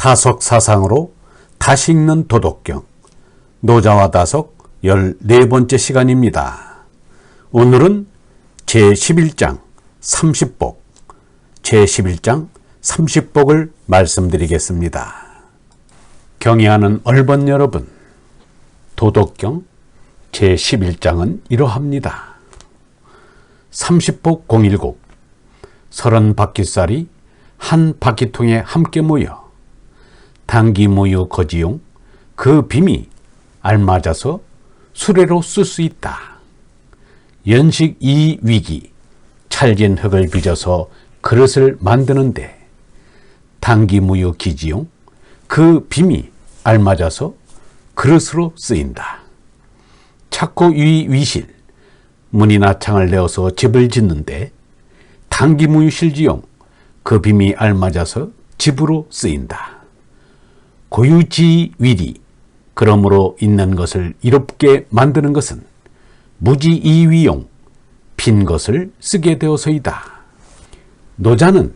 다석 사상으로 다시 읽는 도덕경 노자와 다석 14번째 시간입니다. 오늘은 제11장 30복 제11장 30복을 말씀드리겠습니다. 경애하는 얼번 여러분, 도덕경 제11장은 이러합니다. 30복 017 30바퀴살이 한 바퀴통에 함께 모여 당기모유 거지용 그 빔이 알맞아서 수레로 쓸 수 있다. 연식 이 위기 찰진 흙을 빚어서 그릇을 만드는데 당기무유 기지용 그 빔이 알맞아서 그릇으로 쓰인다. 착고 위 위실 문이나 창을 내어서 집을 짓는데 당기무유 실지용 그 빔이 알맞아서 집으로 쓰인다. 고유지 위리 그러므로 있는 것을 이롭게 만드는 것은 무지이위용 빈 것을 쓰게 되어서이다. 노자는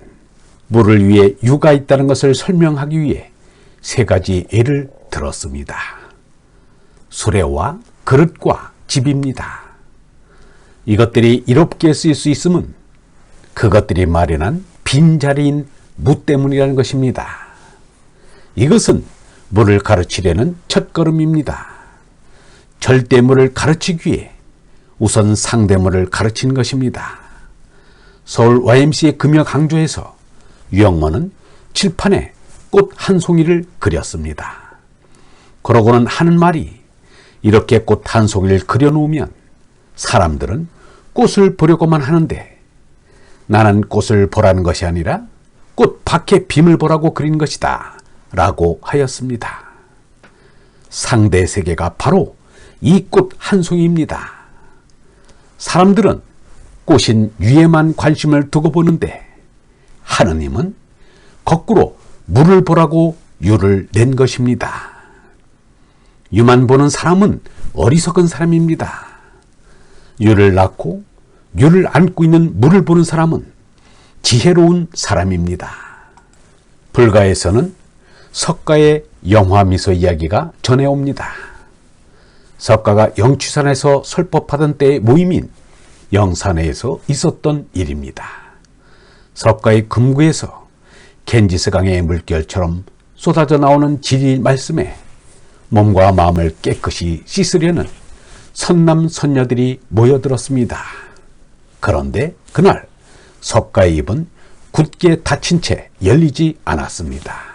물을 위해 유가 있다는 것을 설명하기 위해 세 가지 예를 들었습니다. 수레와 그릇과 집입니다. 이것들이 이롭게 쓰일 수 있음은 그것들이 마련한 빈자리인 무 때문이라는 것입니다. 이것은 물을 가르치려는 첫걸음입니다. 절대물을 가르치기 위해 우선 상대물을 가르치는 것입니다. 서울 YMCA 금여강조에서 유영모는 칠판에 꽃 한 송이를 그렸습니다. 그러고는 하는 말이 이렇게 꽃 한 송이를 그려놓으면 사람들은 꽃을 보려고만 하는데 나는 꽃을 보라는 것이 아니라 꽃 밖에 빔을 보라고 그린 것이다 라고 하였습니다. 상대 세계가 바로 이 꽃 한 송이입니다. 사람들은 꽃인 유에만 관심을 두고 보는데 하느님은 거꾸로 물을 보라고 유를 낸 것입니다. 유만 보는 사람은 어리석은 사람입니다. 유를 낳고 유를 안고 있는 물을 보는 사람은 지혜로운 사람입니다. 불가에서는 석가의 영화미소 이야기가 전해옵니다. 석가가 영취산에서 설법하던 때의 모임인 영산회에서 있었던 일입니다. 석가의 금구에서 겐지스강의 물결처럼 쏟아져 나오는 진리 말씀에 몸과 마음을 깨끗이 씻으려는 선남 선녀들이 모여들었습니다. 그런데 그날 석가의 입은 굳게 닫힌 채 열리지 않았습니다.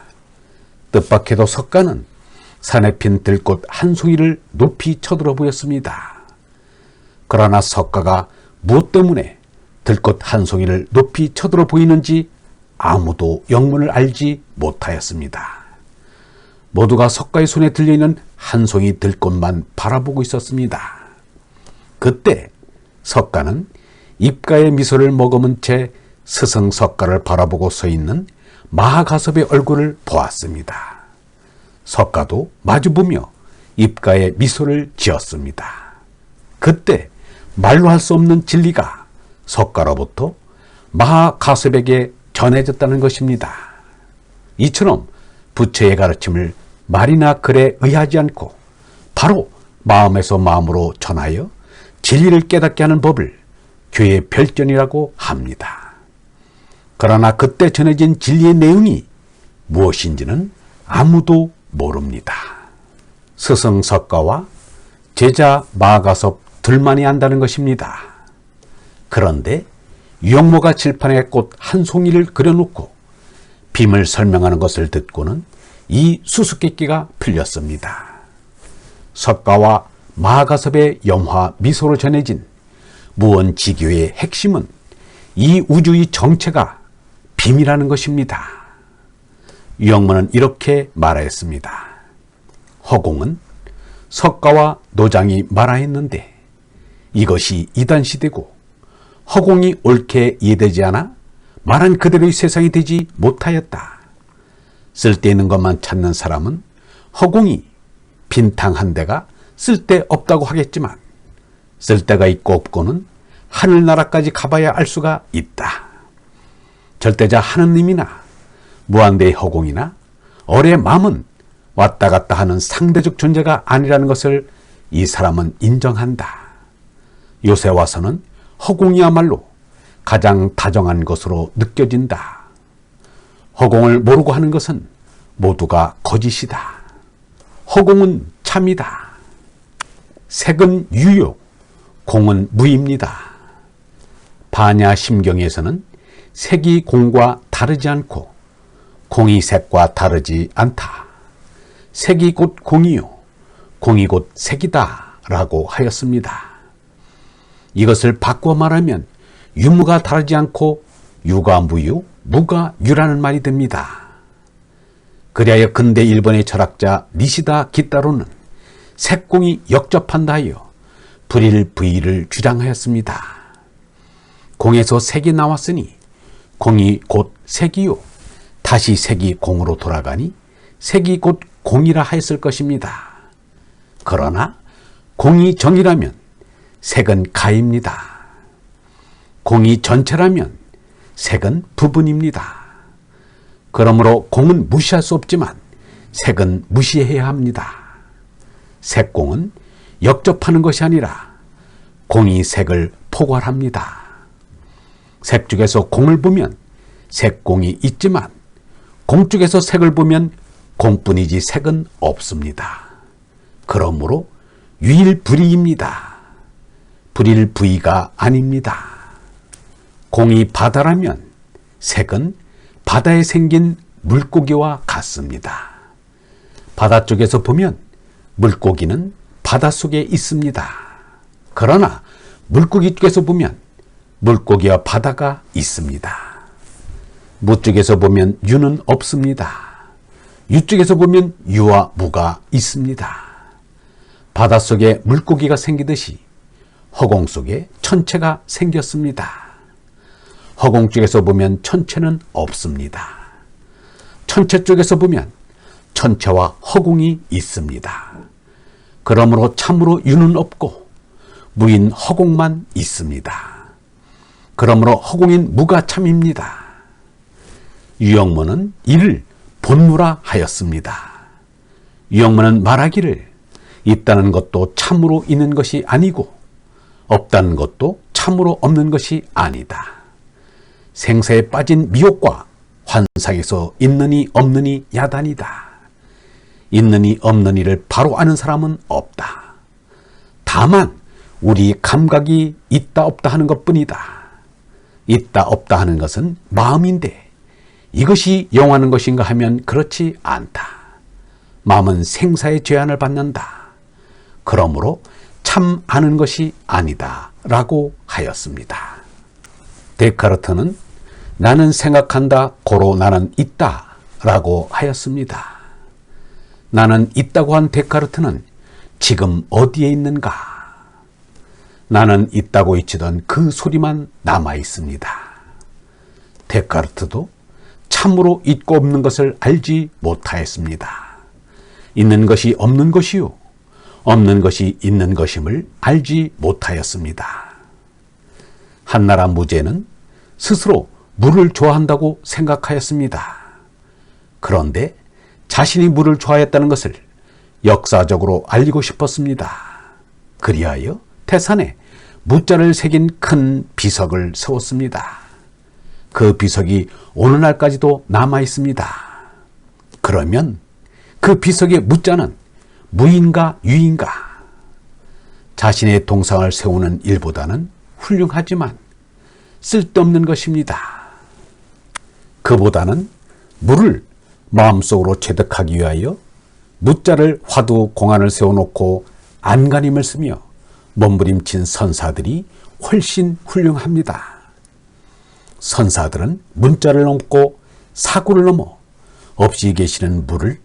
뜻밖에도 석가는 산에 핀 들꽃 한 송이를 높이 쳐들어 보였습니다. 그러나 석가가 무엇 때문에 들꽃 한 송이를 높이 쳐들어 보이는지 아무도 영문을 알지 못하였습니다. 모두가 석가의 손에 들려있는 한 송이 들꽃만 바라보고 있었습니다. 그때 석가는 입가에 미소를 머금은 채 스승 석가를 바라보고 서 있는 마하가섭의 얼굴을 보았습니다. 석가도 마주보며 입가에 미소를 지었습니다. 그때 말로 할 수 없는 진리가 석가로부터 마하가섭에게 전해졌다는 것입니다. 이처럼 부처의 가르침을 말이나 글에 의하지 않고 바로 마음에서 마음으로 전하여 진리를 깨닫게 하는 법을 교의 별전이라고 합니다. 그러나 그때 전해진 진리의 내용이 무엇인지는 아무도 모릅니다. 스승 석가와 제자 마하가섭 둘만이 안다는 것입니다. 그런데 유영모가 칠판에 꽃 한 송이를 그려놓고 빔을 설명하는 것을 듣고는 이 수수께끼가 풀렸습니다. 석가와 마하가섭의 영화 미소로 전해진 무언지교의 핵심은 이 우주의 정체가 빔이라는 것입니다. 유영모는 이렇게 말하였습니다. 허공은 석가와 노장이 말하였는데 이것이 이단시되고 허공이 옳게 이해되지 않아 말한 그대로의 세상이 되지 못하였다. 쓸데있는 것만 찾는 사람은 허공이 빈탕 한 대가 쓸데없다고 하겠지만 쓸데가 있고 없고는 하늘나라까지 가봐야 알 수가 있다. 절대자 하느님이나 무한대의 허공이나 얼의 마음은 왔다 갔다 하는 상대적 존재가 아니라는 것을 이 사람은 인정한다. 요새 와서는 허공이야말로 가장 다정한 것으로 느껴진다. 허공을 모르고 하는 것은 모두가 거짓이다. 허공은 참이다. 색은 유효, 공은 무입니다. 반야심경에서는 색이 공과 다르지 않고 공이 색과 다르지 않다. 색이 곧 공이요, 공이 곧 색이다 라고 하였습니다. 이것을 바꾸어 말하면 유무가 다르지 않고 유가 무유, 무가 유라는 말이 됩니다. 그리하여 근대 일본의 철학자 니시다 기타로는 색공이 역접한다 하여 불일부이를 주장하였습니다. 공에서 색이 나왔으니 공이 곧 색이요, 다시 색이 공으로 돌아가니 색이 곧 공이라 하였을 것입니다. 그러나 공이 정이라면 색은 가입니다. 공이 전체라면 색은 부분입니다. 그러므로 공은 무시할 수 없지만 색은 무시해야 합니다. 색공은 역접하는 것이 아니라 공이 색을 포괄합니다. 색 중에서 공을 보면 색공이 있지만 공 쪽에서 색을 보면 공뿐이지 색은 없습니다. 그러므로 유일불이입니다. 불일부이가 아닙니다. 공이 바다라면 색은 바다에 생긴 물고기와 같습니다. 바다 쪽에서 보면 물고기는 바닷속에 있습니다. 그러나 물고기 쪽에서 보면 물고기와 바다가 있습니다. 무 쪽에서 보면 유는 없습니다. 유 쪽에서 보면 유와 무가 있습니다. 바닷속에 물고기가 생기듯이 허공 속에 천체가 생겼습니다. 허공 쪽에서 보면 천체는 없습니다. 천체 쪽에서 보면 천체와 허공이 있습니다. 그러므로 참으로 유는 없고 무인 허공만 있습니다. 그러므로 허공인 무가 참입니다. 유영문은 이를 본무라 하였습니다. 유영문은 말하기를 있다는 것도 참으로 있는 것이 아니고 없다는 것도 참으로 없는 것이 아니다. 생사에 빠진 미혹과 환상에서 있느니 없느니 야단이다. 있느니 없느니를 바로 아는 사람은 없다. 다만 우리 감각이 있다 없다 하는 것뿐이다. 있다 없다 하는 것은 마음인데 이것이 영하는 것인가 하면 그렇지 않다. 마음은 생사의 제한을 받는다. 그러므로 참 아는 것이 아니다 라고 하였습니다. 데카르트는 나는 생각한다 고로 나는 있다 라고 하였습니다. 나는 있다고 한 데카르트는 지금 어디에 있는가? 나는 있다고 외치던 그 소리만 남아 있습니다. 데카르트도 참으로 있고 없는 것을 알지 못하였습니다. 있는 것이 없는 것이요, 없는 것이 있는 것임을 알지 못하였습니다. 한나라 무제는 스스로 물을 좋아한다고 생각하였습니다. 그런데 자신이 물을 좋아했다는 것을 역사적으로 알리고 싶었습니다. 그리하여 태산에 무자를 새긴 큰 비석을 세웠습니다. 그 비석이 오늘날까지도 남아 있습니다. 그러면 그 비석의 무자는 무인가 유인가? 자신의 동상을 세우는 일보다는 훌륭하지만 쓸데없는 것입니다. 그보다는 물을 마음속으로 체득하기 위하여 무자를 화두 공안을 세워놓고 안간힘을 쓰며 몸부림친 선사들이 훨씬 훌륭합니다. 선사들은 문자를 넘고 사구를 넘어 없이 계시는 물을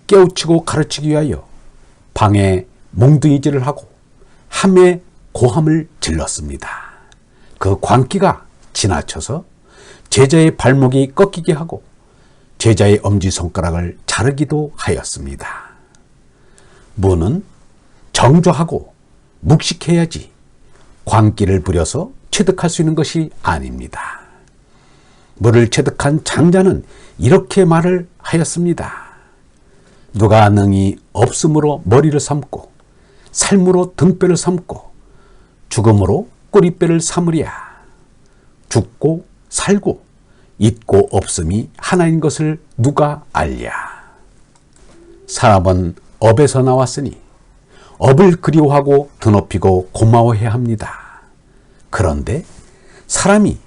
깨우치고 가르치기 위하여 방에 몽둥이질을 하고 함에 고함을 질렀습니다. 그 광기가 지나쳐서 제자의 발목이 꺾이게 하고 제자의 엄지손가락을 자르기도 하였습니다. 무는 정조하고 묵식해야지 광기를 부려서 체득할 수 있는 것이 아닙니다. 물을 체득한 장자는 이렇게 말을 하였습니다. 누가 능히 없음으로 머리를 삼고 삶으로 등뼈를 삼고 죽음으로 꼬리뼈를 삼으랴. 죽고 살고 있고 없음이 하나인 것을 누가 알랴. 사람은 업에서 나왔으니 업을 그리워하고 드높이고 고마워해야 합니다. 그런데 사람이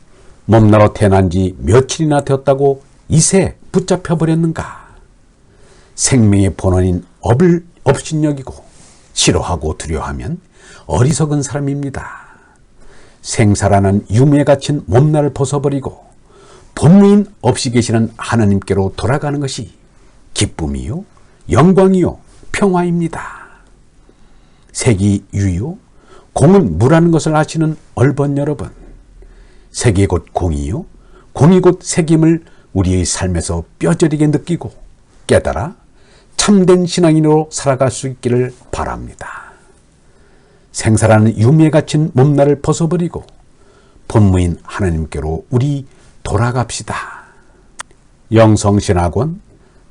몸나라 태어난 지 며칠이나 되었다고 이새 붙잡혀 버렸는가. 생명의 본원인 업을 업신여기고 싫어하고 두려워하면 어리석은 사람입니다. 생사라는 유무에 갇힌 몸나를 벗어버리고 본무인 없이 계시는 하나님께로 돌아가는 것이 기쁨이요 영광이요 평화입니다. 색이 유요 공은 무라는 것을 아시는 얼번 여러분, 색이 곧 공이요 공이 곧 색임을 우리의 삶에서 뼈저리게 느끼고 깨달아 참된 신앙인으로 살아갈 수 있기를 바랍니다. 생사라는 유미에 갇힌 몸나를 벗어버리고 본무인 하나님께로 우리 돌아갑시다. 영성신학원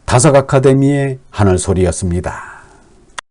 다석아카데미의 하늘소리였습니다.